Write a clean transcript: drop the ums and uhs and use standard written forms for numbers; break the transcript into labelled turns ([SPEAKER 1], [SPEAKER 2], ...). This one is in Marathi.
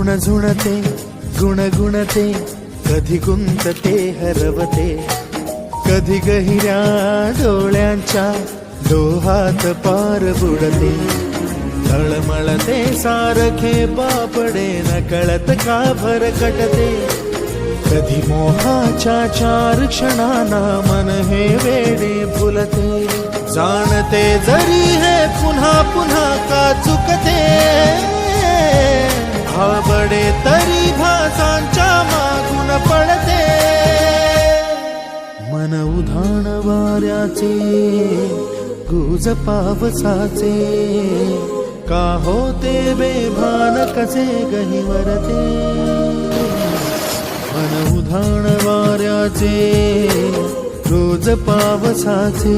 [SPEAKER 1] झुणझुणते गुणगुणते, कधी गुंतते हरवते, कधी गहिऱ्या डोळ्यांच्या डोहात पार बुडते. तळमळते सारखे बापडे, नकळत का भरकटते. कधी मोहाच्या 4 क्षणांना मन हे वेडे फुलते. जाणते जरी हे पुन्हा पुन्हा का चुकते, आवडे तरी भासांच्या मागून पडते. मन उधाण वाऱ्याचे, गुज पावसाचे, का होते बेभान कसे गहिवरते. मन उधाण वाऱ्याचे, रोज पावसाचे,